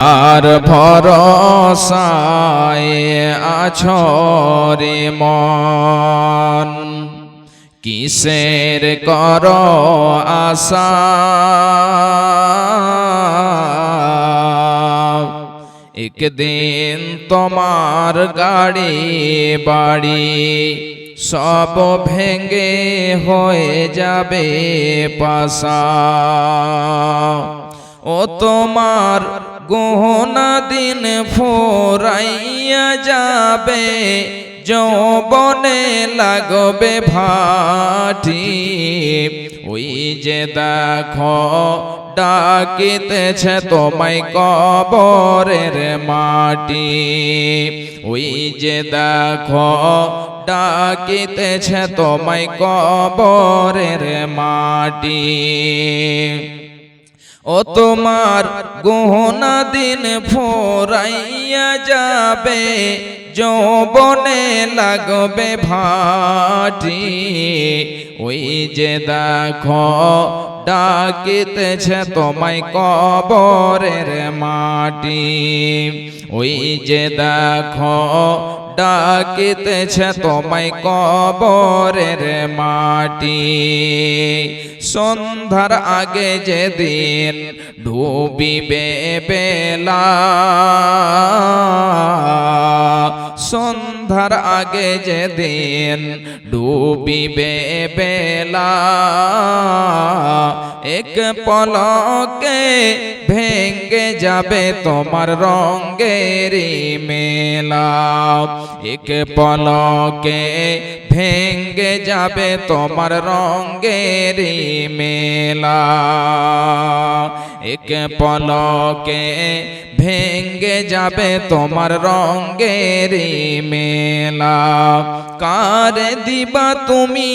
আর ভরসায় আছো রে মন, কিসের করো আশা? একদিন তোমার গাড়ি বাড়ি সব ভেঙে হয়ে যাবে পাশা। ও তোমার গহনা দিন ফুরাইয়া যাবে, যৌবনে লাগবে ভাটি। ওই যে দেখো ডাকিতেছে তোমায় কবরের মাটি। ওই যে দেখো ডাকিতেছে তোমায় কবরের মাটি। ও তোমার গহনা দিন ফুরাইয়া যাবে, যৌবনে লাগবে ভাটি। ওই যে দেখো ডাকিতেছে তোমায় কবরের মাটি। ওই যে দেখো ডাকিতেছে তোমায় কবরের মাটি। সন্ধ্যার আগে যেদিন ডুবিবে বেলা, সন্ধ্যার আগে যেদিন ডুবিবে বেলা, এক পলকে ভেঙে যাবে তোমার রঙেরি মেলা। এক পলকে ভেঙে যাবে তোমার রঙেরি মেলা। এক পলকে ভেঙে যাবে তোমার রঙেরি মেলা। কার দিবা তুমি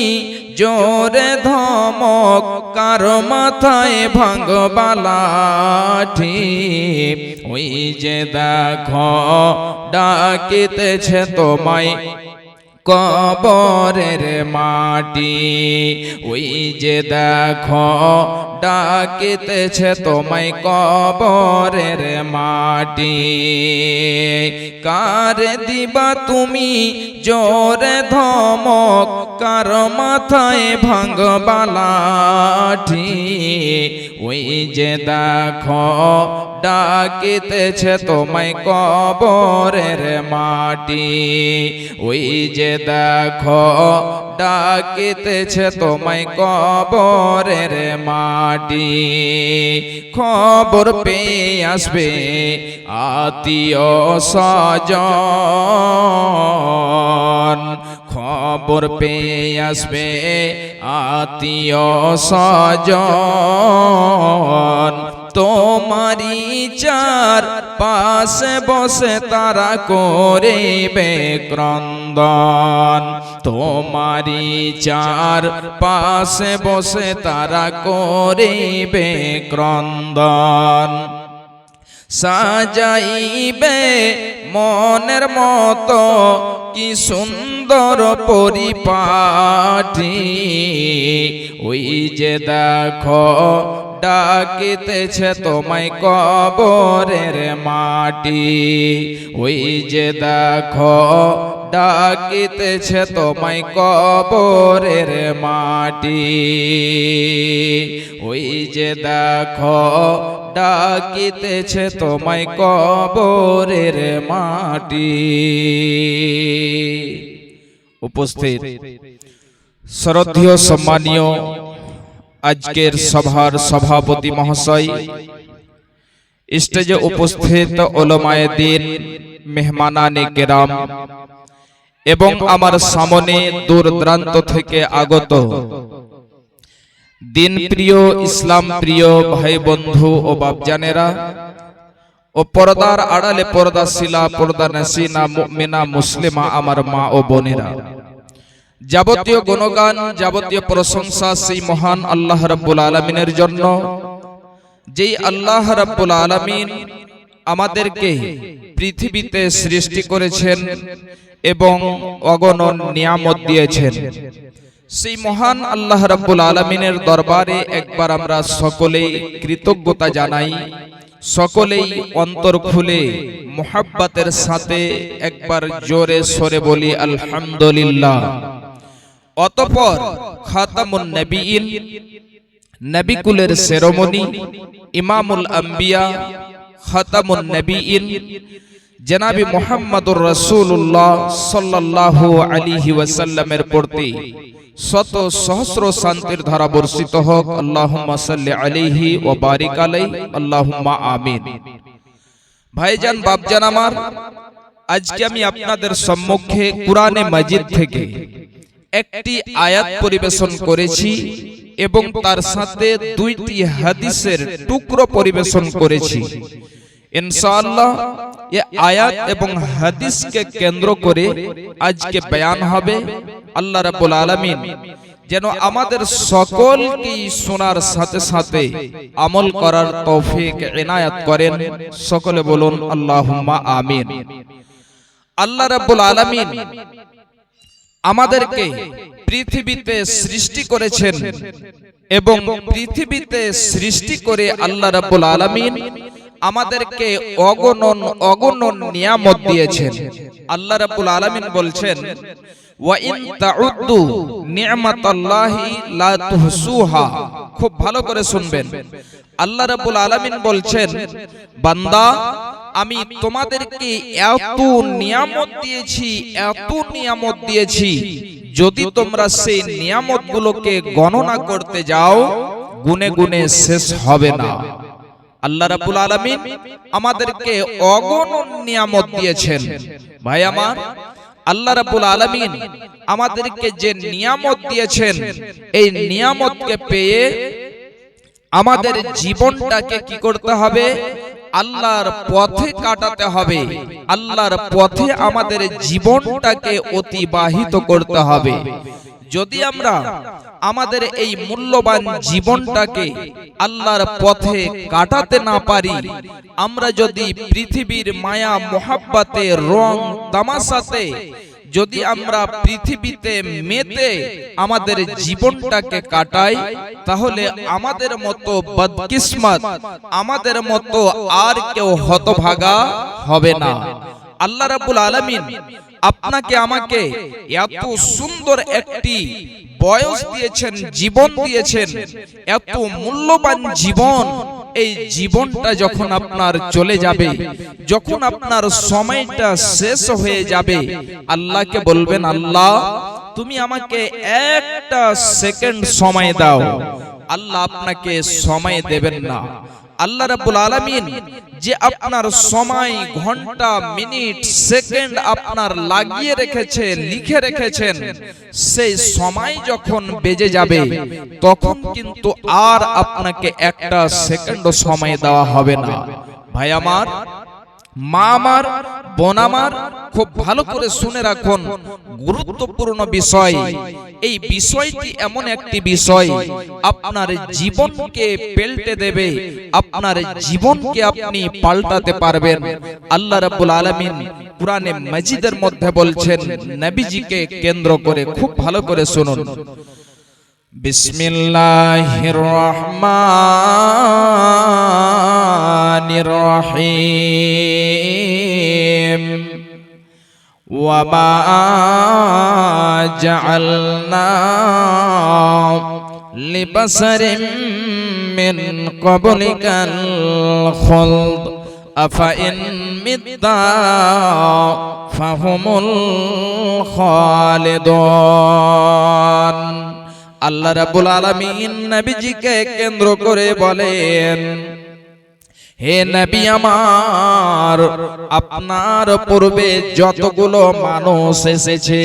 জোরে ধমক, কার মাথায় ভাঙবা লাঠি? ওই যে দেখো ডাকিতেছে তোমায় কবরের মাটি। ওই যে দেখো ডাকিতেছে তোমায় কবরের মাটি। কার দিবা তুমি জোরে ধমক, কার মাথায় ভাঙবা লাঠি? ওই যে দেখো ডাকিতেছে তোমায় কবরের মাটি। ওই যে দেখো ডাকিতেছে তোমায় কবরের মাটি। খবর পেয়ে আসবে আত্মীয় স্বজন, খবর পেয়ে আসবে আত্মীয় স্বজন। তোমারি চার পাশে বসে তারা করিবে ক্রন্দন। তোমারি চার পাশে বসে তারা করিবে ক্রন্দন। সাজাইবে মনের মতো কি সুন্দর পরিপাটি। ওই যে দেখো ডাকিতেছে তোমায় কবরের মাটি। ওই যে দেখো ডাকিতেছে তোমায় কবরের মাটি। ওই যে দেখো ডাকিতেছে তোমায় কবরের মাটি। উপস্থিত শ্রদ্ধেয় সম্মানীয় আজকের সভার সভাপতি মহাশয়, স্টেজে উপস্থিত উলামায়ে দ্বীন, মেহমানানে কেরাম এবং আমার সামনে দূর দূরান্ত থেকে আগত দিন প্রিয়, ইসলাম প্রিয় ভাই বন্ধু ও বাপজানেরা ও পর্দার আড়ালে পর্দাশীলা, পর্দানশীনা, মুমিনা, মুসলিমা আমার মা ও বোনেরা, যাবতীয় গুণগান, যাবতীয় প্রশংসা সেই মহান আল্লাহ রাব্বুল আলামিনের জন্য, যেই আল্লাহ রাব্বুল আলামিন আমাদেরকে পৃথিবীতে সৃষ্টি করেছেন এবং অগণন নিয়ামত দিয়েছেন। সেই মহান আল্লাহ রাব্বুল আলামিনের দরবারে একবার আমরা সকলেই কৃতজ্ঞতা জানাই, সকলেই অন্তর খুলে মুহাব্বতের সাথে একবার জোরে সরে বলি আলহামদুলিল্লাহ। অতঃপর খাতামুন নবীন, নবিকুলের শিরোমণি, ইমামুল আম্বিয়া, খাতামুন নবীন জনাবি মুহাম্মদুর রাসূলুল্লাহ সাল্লাল্লাহু আলাইহি ওয়াসাল্লামের প্রতি শত সহস্র শান্তির ধারা বর্ষিত হোক। আল্লাহুম্মা সাল্লি আলাইহি ওয়া বারিক আলাইহি, আল্লাহুম্মা আমিন। ভাইজান, বাপজান আমার, আজকে আমি আপনাদের সম্মুখে কুরআনে মাজিদ থেকে একটি আয়াত পরিবেশন করেছি এবং তার সাথে দুইটি হাদিসের টুকরো পরিবেশন করেছি। ইনশাআল্লাহ এই আয়াত এবং হাদিসকে কেন্দ্র করে আজকে বয়ান হবে। আল্লাহ রাব্বুল আলামিন যেন আমাদের সকলকে শোনার সাথে সাথে আমল করার তৌফিক ইনায়াত করেন। সকলে বলুন আল্লাহুম্মা আমিন। আল্লাহ রাব্বুল আলামিন আমাদেরকে পৃথিবীতে সৃষ্টি করেছেন এবং পৃথিবীতে সৃষ্টি করে আল্লাহ রাব্বুল আলামিন আমাদেরকে অগণন নিয়ামত দিয়েছেন। আল্লাহ রাব্বুল আলামিন বলছেন, ওয়া ইন তাউদ্দু নি'মাতাল্লাহি লা তুহসুহা। খুব ভালো করে শুনবেন। আল্লাহ রাব্বুল আলামিন বলছেন, বান্দা, আমি তোমাদেরকে এত নিয়ামত দিয়েছি, এত নিয়ামত দিয়েছি, যদি তোমরা সেই নিয়ামতগুলোকে গণনা করতে যাও গুনে গুনে শেষ হবে না। আল্লাহ রাব্বুল আলামিন আমাদেরকে অগণন নিয়ামত দিয়েছেন। ভাই আমার, আল্লাহ রাব্বুল আলামিন আমাদেরকে যে নিয়ামত দিয়েছেন, এই নিয়ামতকে পেয়ে আমাদের জীবনটাকে কি করতে হবে? আল্লাহর পথে কাটাতে হবে। আল্লাহর পথে আমাদের জীবনটাকে অতিবাহিত করতে হবে। যদি আমরা আমাদের এই মূল্যবান জীবনটাকে আল্লাহর পথে কাটাতে না পারি, আমরা যদি পৃথিবীর মায়া মোহাব্বতে রং তামাশাতে যদি আমরা পৃথিবীতে মেতে আমাদের জীবনটাকে কাটাই, তাহলে আমাদের মতো বদকিসমত, আমাদের মতো আর কেউ হতভাগা হবে না। আল্লাহ রাব্বুল আলামিন আপনাকে আমাকে এত সুন্দর একটি বয়স দিয়েছেন, জীবন দিয়েছেন, এত মূল্যবান জীবন। এই জীবনটা যখন আপনার চলে যাবে, যখন আপনার সময়টা শেষ হয়ে যাবে, আল্লাহকে বলবেন, আল্লাহ তুমি আমাকে একটা সেকেন্ড সময় দাও। আল্লাহ আপনাকে সময় দেবেন না। আল্লাহ রাব্বুল আলামিন যে আপনার সময়, ঘন্টা, মিনিট, সেকেন্ড আপনার লাগিয়ে রেখেছে, লিখে রেখেছেন, সেই সময় যখন বেজে যাবে তখন কিন্তু আর আপনাকে একটা সেকেন্ড সময় দেওয়া হবে না। ভাই আমার, মা আমার, বোন আমার, খুব ভালো করে শুনে রাখুন, গুরুত্বপূর্ণ বিষয়। এই বিষয়টি এমন একটি বিষয় আপনার জীবনকে পাল্টে দেবে, আপনার জীবনকে আপনি পাল্টাতে পারবেন। আল্লাহ রাব্বুল আলামিন কুরআনে মাজিদের মধ্যে বলছেন, নবীজিকে কেন্দ্র করে, খুব ভালো করে শুনুন। বিসমিল্লাহির রহমানির রহিম। ওয়া মা জাআলনা লিবাসারিন মিন ক্বাবলিকাল খুলদ আফা ইন মিত্তা ফাহুমুল খালিদুন। আল্লাহ রাব্বুল আলামিন নবীজিকে কেন্দ্র করে বলেন, হে নবী আমার, আপনার পূর্বে যতগুলো মানুষ এসেছে,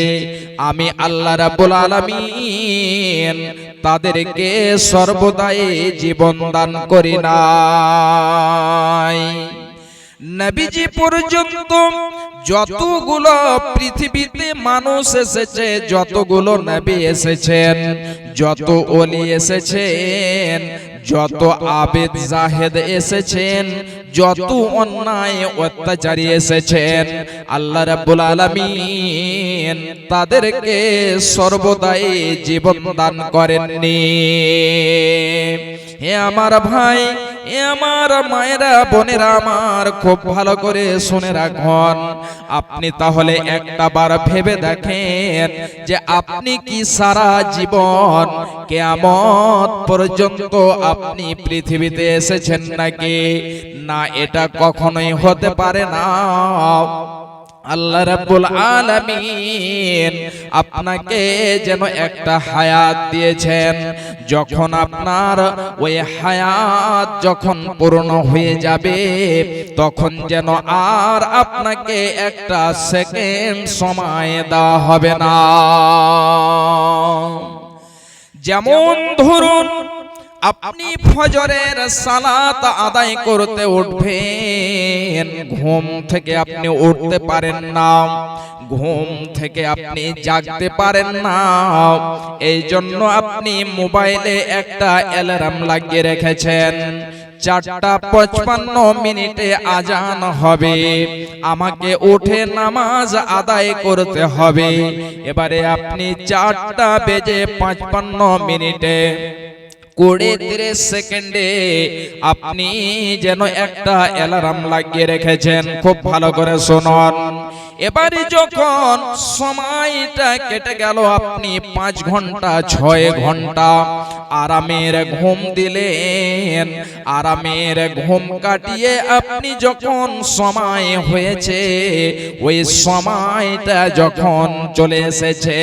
আমি আল্লাহ রাব্বুল আলামিন তাদেরকে সর্বদাই জীবন দান করি নাই। নবীজি পর্যন্ত যতগুলো পৃথিবীতে মানুষ এসেছে, যতগুলো নবী এসেছেন, যত ওলি এসেছেন, যত আবেদ জাহেদ এসেছেন, যত অন্যায় অত্যাচারী এসেছেন, আল্লাহ রাব্বুল আলামিন তাদেরকে সর্বদাই জীবন দান করেননি। হে আমার ভাই, এ আমার মায়েরা বোনেরা আমার খুব ভালো করে শুনে রাখুন। আপনি তাহলে একটা বার ভেবে দেখেন যে আপনি কি সারা জীবন কিয়ামত পর্যন্ত আপনি পৃথিবীতে এসেছেন নাকি? না, এটা কখনোই হতে পারে না। আল্লাহ রাব্বুল আলামিন আপনাকে যেন একটা হায়াত দিয়েছেন, যখন আপনার ওই হায়াত যখন পূর্ণ হয়ে যাবে তখন যেন আর আপনাকে একটা সেকেন্ড সময় দেওয়া হবে না। যেমন ধরুন আপনি ফজরের সালাত আদায় করতে উঠবেন, ঘুম থেকে আপনি উঠতে পারেন না, ঘুম থেকে আপনি জাগতে পারেন না, এই জন্য আপনি মোবাইলে একটা অ্যালার্ম লাগিয়ে রেখেছেন। 4:55 আজান হবে, আমাকে উঠে নামাজ আদায় করতে হবে। এবারে আপনি 4:55 20-30 সেকেন্ডে আপনি যেন একটা অ্যালার্ম লাগিয়ে রেখেছেন। খুব ভালো করে শুনুন। এবারে যখন সময়টা কেটে গেল, আপনি 5 ঘন্টা 6 ঘন্টা আরামের ঘুম দিলেন, আরামের ঘুম কাটিয়ে আপনি যখন সময় হয়েছে ওই সময়টা যখন চলে এসেছে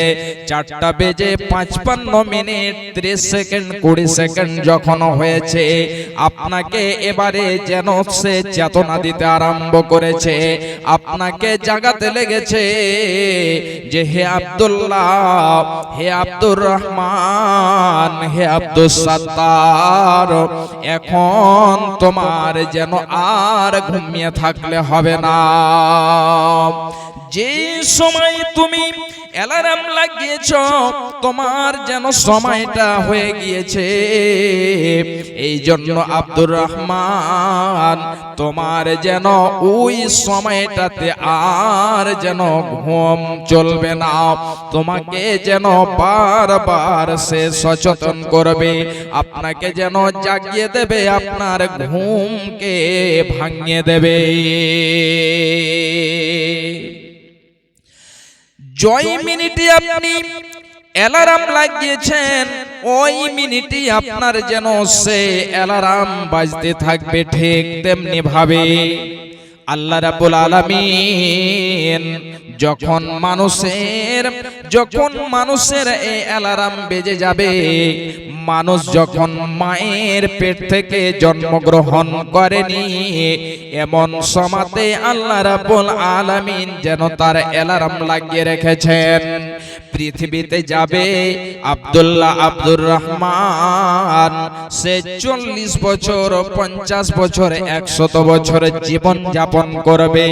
4:55 30 সেকেন্ড 20 সেকেন্ড যখন হয়েছে, আপনাকে এবারে যেন সে চেতনা দিতে আরম্ভ করেছে, আপনাকে জাগাতে লেগেছে যে হে আব্দুল্লাহ, হে আব্দুর রহমান, হে আব্দুস সাত্তার, এখন তোমার যেন আর ঘুমিয়ে থাকলে হবে না। যে সময় তুমি অ্যালার্ম লাগিয়েছ তোমার যেন সময়টা হয়ে গিয়েছে, এই জন্য আব্দুর রহমান তোমার যেন ওই সময়টাতে আর যেন ঘুম চলবে না, তোমাকে যেন বারবার সে সচেতন করবে, আপনাকে যেন জাগিয়ে দেবে, আপনার ঘুমকে ভাঙিয়ে দেবে। জয় মিনিটে আপনি অ্যালার্ম লাগিয়েছেন, ওই মিনিটে আপনার যেন সে অ্যালার্ম বাজতে থাকবে। ঠিক তেমনি ভাবে আল্লাহ রাব্বুল আলামিন যখন মানুষের এই অ্যালার্ম বেজে যাবে, মানুষ যখন মায়ের পেট থেকে জন্মগ্রহণ করেনি এমন সময়তে আল্লাহ রাব্বুল আলামিন যেন তার অ্যালার্ম লাগিয়ে রেখেছেন। পৃথিবীতে যাবে আব্দুল্লাহ, আব্দুর রহমান, সে 40 বছর 50 বছর 100 বছরের জীবন যাপন করবে।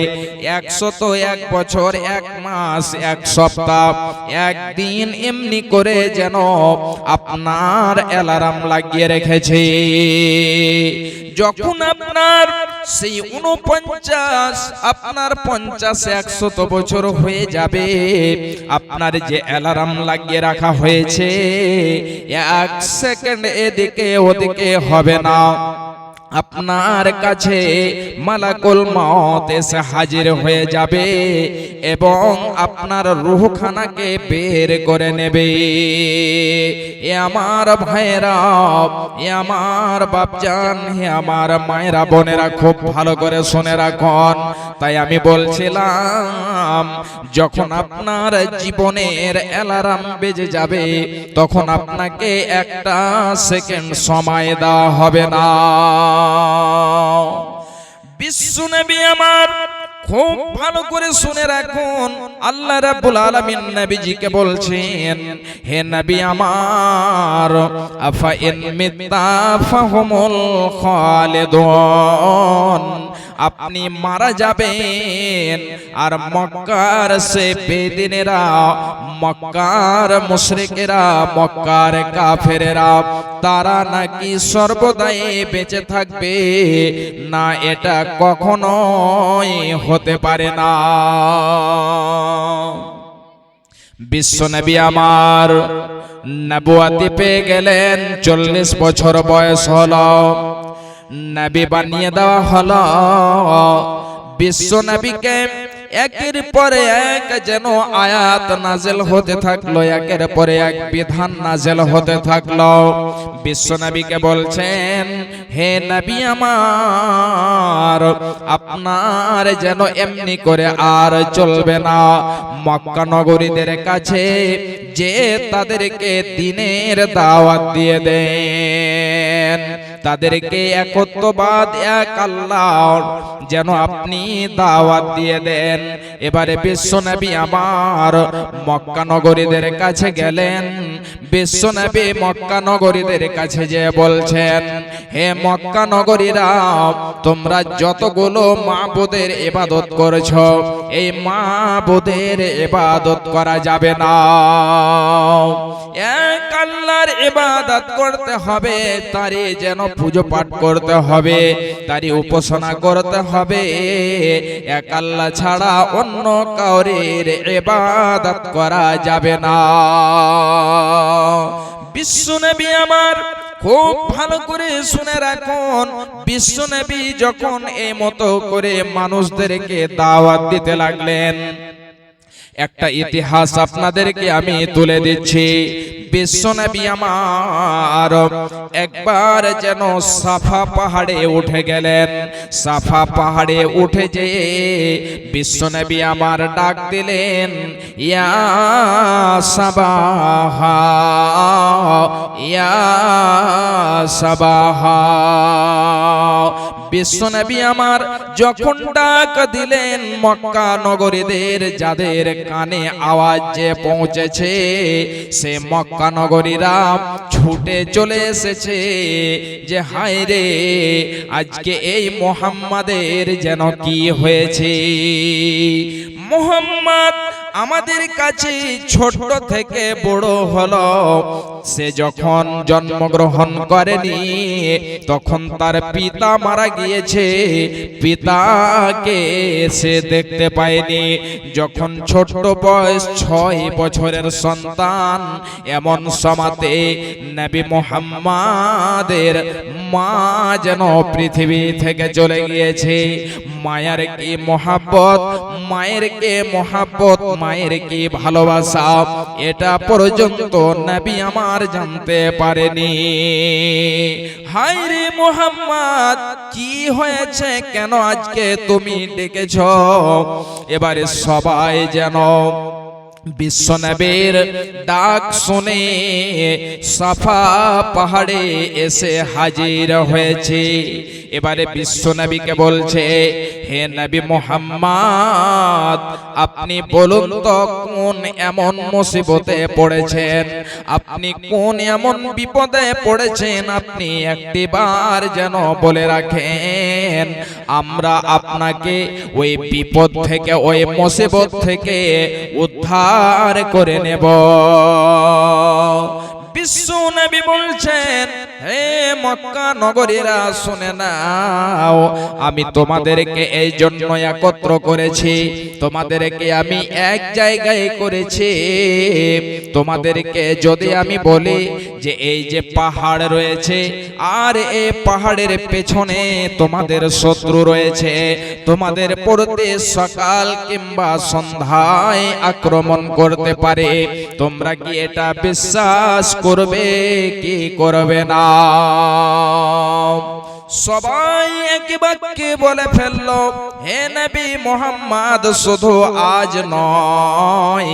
101 বছর 1 মাস 1 সপ্তাহ 1 দিন এমনি করে যেন আপনার অ্যালার্ম লাগিয়ে রেখেছে। যখন আপনার সেই 49 আপনার 50-100 বছর হয়ে যাবে, আপনার যে অ্যালার্ম লাগিয়ে রাখা হয়েছে 1 সেকেন্ড এদিকে ওদিকে হবে না, আপনার কাছে মালাকুল মউত এসে হাজির হয়ে যাবে এবং আপনার রূহখানাকে বের করে নেবে। এ আমার ভাইরা, এ আমার বাপজান, হে আমার মায়েরা বোনেরা, খুব ভালো করে শুনে রাখুন। তাই আমি বলছিলাম যখন আপনার জীবনের অ্যালার্ম বেজে যাবে তখন আপনাকে একটা সেকেন্ড সময় দেওয়া হবে না। বিশ্বনবী আমার খুব ভালো করে শুনে রাখুন, আল্লাহ রাব্বুল আলামিন নবীজিকে বলছেন, হে নবী আমার, আফা ইন মিত্তা ফাহুমুল খালিদুন, আপনি মারা যাবেন আর মক্কার সে বেদিনেরা, মক্কার মুশরিকেরা, মক্কার কাফেরেরা তারা নাকি সর্বদাই বেঁচে থাকবে না, এটা কখনোই হতে পারে না। বিশ্বনবী আমার নবুয়াতি পেয়ে গেলেন, 40 বছর বয়স হলো। নবী বানিয়ে দেওয়া হলো। বিশ্ব নবীকে একের পরে এক যেন আয়াত নাজেল হতে থাকলো, একের পরে এক বিধান নাজেল হতে থাকলো। বিশ্ব নবীকে বলছেন, হে নবী আমার, আপনার যেন এমনি করে আর চলবে না। মক্কা নগরীদের কাছে যে তাদেরকে দ্বীনের দাওয়াত দিয়ে দেন, তাদেরকে একত্ববাদ, এক আল্লাহর যেন আপনি দাওয়াত দিয়ে দেন। এবারে বিশ্ব নবী আমার মক্কা নগরীদের কাছে গেলেন। বিশ্ব নবী মক্কা নগরীদের কাছে যে বলছেন, হে মক্কা নগরীরা, তোমরা যতগুলো মাবুদের ইবাদত করেছো, এই মাবুদের ইবাদত করা যাবে না। এক আল্লাহর ইবাদত করতে হবে, তারই যেন পুজো পাঠ করতে হবে, তারই উপাসনা করতে হবে। এক আল্লাহ ছাড়া অন্য কাউরের ইবাদত করা যাবে না। বিশ্ব নবী আমার খুব ভালো করে শুনে রাখুন, বিশ্ব নবী যখন এই মতো করে মানুষদেরকে দাওয়াত দিতে লাগলেন, একটা ইতিহাস আপনাদেরকে আমি তুলে দিচ্ছি। বিশ্ব নবী আমার একবার যেন সাফা পাহাড়ে উঠে গেলেন। সাফা পাহাড়ে উঠে যেয়ে বিশ্ব নবী আমার ডাক দিলেন, ইয়া সাবাহা, ইয়া সাবাহা। বিশ্ব নবী আমার যখন ডাক দিলেন, মক্কা নগরীদের যাদের কানে আওয়াজ যে পৌঁছেছে, সে মক্কা নগরীরা ছুটে চলে এসেছে যে হায় রে, আজকে এই মুহাম্মাদের যেন কি হয়েছে। মুহাম্মদ আমাদের কাছে ছোট থেকে বড় হলো, সে যখন জন্মগ্রহণ করেনি তখন তার পিতা মারা গিয়েছে, পিতাকে সে দেখতে পায়নি। যখন ছোট বয়স 6 বছরের সন্তান, এমন সময়তে নবী মুহাম্মাদের মা যেন পৃথিবী থেকে চলে গিয়েছে। মায়ের কি মহাব্বত, মায়ের কে মহাব্বত, মায়ের কি ভালোবাসা, এটা পর্যন্ত নবী আমার জানতে পারেনি। হায় রে মুহাম্মদ, কি হয়েছে, কেন আজকে তুমি ডেকেছ? এবারে সবাই যেন বিশ্ব নবীর ডাক শুনে সাফা পাহাড়ে এসে হাজির হয়েছে। এবারে বিশ্ব নবীকে বলছে, হে নবী মুহাম্মদ, আপনি বলুন তো কোন এমন মুসিবতে পড়েছেন, আপনি কোন এমন বিপদে পড়েছেন, আপনি একটিবার যেন বলে রাখেন, আমরা আপনাকে ওই বিপদ থেকে, ওই মুসিবত থেকে উদ্ধার করে নেব। বিশ্ব নবী বলছেন, হে মক্কা নগরীরা শুনে নাও, আমি তোমাদেরকে এই জন্য একত্র করেছি, তোমাদেরকে আমি এক জায়গায় করেছি। তোমাদেরকে যদি আমি বলি যে এই যে পাহাড় রয়েছে, আর এই পাহাড়ের পেছনে তোমাদের শত্রু রয়েছে, তোমাদের প্রতি সকাল কিংবা সন্ধ্যায় আক্রমণ করতে পারে, তোমরা কি এটা বিশ্বাস করবে কি করবে না? সবাই এক বাক্যে বলে ফেলল, হে নবী মুহাম্মদ, শুধু আজ নয়,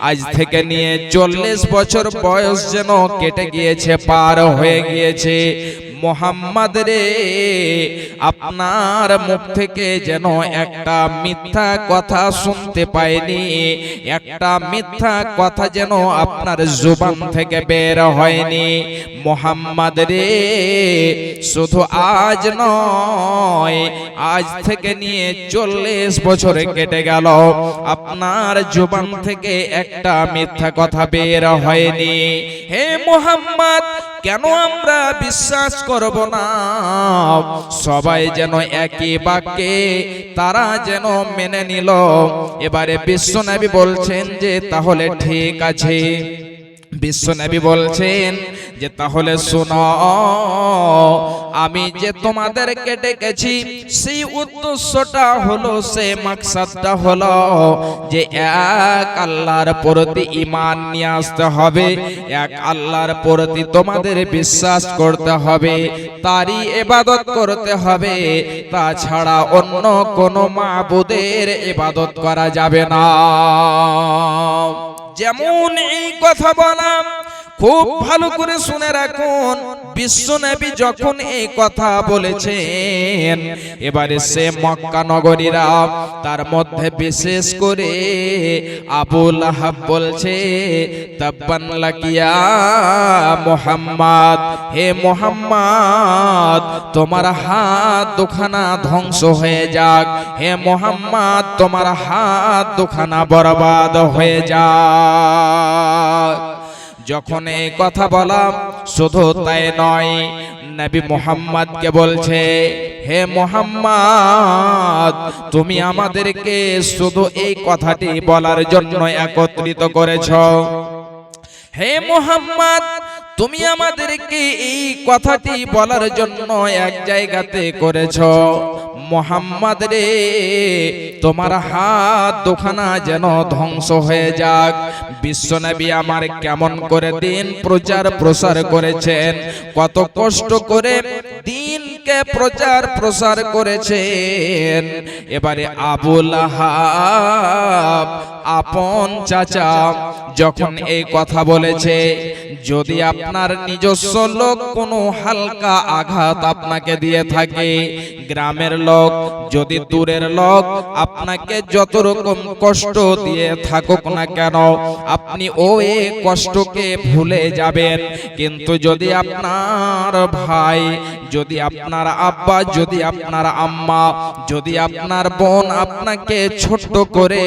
আজ থেকে নিয়ে 40 বছর বয়স যেন কেটে গিয়েছে, পার হয়ে গিয়েছে। মুহাম্মদ রে, আপনার মুখ থেকে যেন একটা মিথ্যা কথা শুনতে পাইনি, একটা মিথ্যা কথা যেন আপনার জুবান থেকে বের হয়নি। মুহাম্মদ রে, শুধু আজ নয়, আজ থেকে নিয়ে 40 বছর কেটে গেল, আপনার জুবান থেকে একটা মিথ্যা কথা বের হয়নি। হে মুহাম্মদ, কেন আমরা বিশ্বাস করব না? সবাই যেন একই বাক্যে তারা যেন মেনে নিল। এবারে বিশ্ব নবী বলছেন যে তাহলে ঠিক আছে। বিশ্বনবী বলছেন যে তাহলে শোনো, আমি যে তোমাদেরকে ডেকেছি সেই উদ্দেশ্যটা হলো, সেই মাকসাদটা হলো যে এক আল্লাহর প্রতি ঈমান নিয়ে আসতে হবে, এক আল্লাহর প্রতি তোমাদের বিশ্বাস করতে হবে, তারই ইবাদত করতে হবে, তাছাড়া অন্য কোনো মাবুদের ইবাদত করা যাবে না। যেমন এই কথা বললাম, খুব ভালো করে শুনে রাখুন, বিশ্বনবী যখন এই কথা বলেছেন, এবারে সে মক্কা নগরীরা, তার মধ্যে বিশেষ করে আবু লাহাব বলছে, তাব্বান লাকিয়া মুহাম্মদ, হে মুহাম্মদ তোমার হাত দুখানা ধ্বংস হয়ে যাক, হে মুহাম্মদ তোমার হাত দুখানা বরবাদ হয়ে যাক। যখন এই কথা বলা, শুধু তাই নয়, নবী মুহাম্মদকে বলছে, হে মুহাম্মদ তুমি আমাদেরকে শুধু এই কথাটি বলার জন্য একত্রিত করেছ, হে মুহাম্মদ তুমি আমাদেরকে এই কথাটি বলার জন্য এক জায়গাতে করেছ, মুহাম্মদ রে তোমার হাত দুখানা যেন ধ্বংস হয়ে যাক। বিশ্বনবী আমার কেমন করে দিন প্রচার প্রসার করেছেন, কত কষ্ট করে দিনকে প্রচার প্রসার করেছেন। এবারে আবু লাহাব আপন চাচা যখন এই কথা বলেছে, যদি আপনার নিজস্ব লোক কোনো হালকা আঘাত আপনাকে দিয়ে থাকে, গ্রামের লোক যদি দূরের লোক আপনাকে যত রকম কষ্ট দিয়ে থাকুক না কেন, আপনি ওই কষ্টকে ভুলে যাবেন। কিন্তু যদি আপনার ভাই, যদি আপনার আব্বা, যদি আপনার আম্মা, যদি আপনার বোন আপনাকে ছোট্ট করে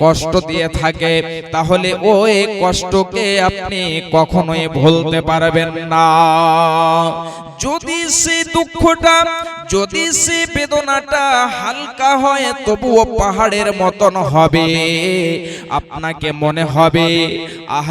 কষ্ট দিয়ে থাকে, তাহলে ওই কষ্টকে আপনি কখনোই ভুলতে পারবেন না। যদি সে দুঃখটা, যদি সে বেদনাটা হালকা হয়, তবুও পাহাড়ের মতন হবে, আপনাকে মনে হবে আহ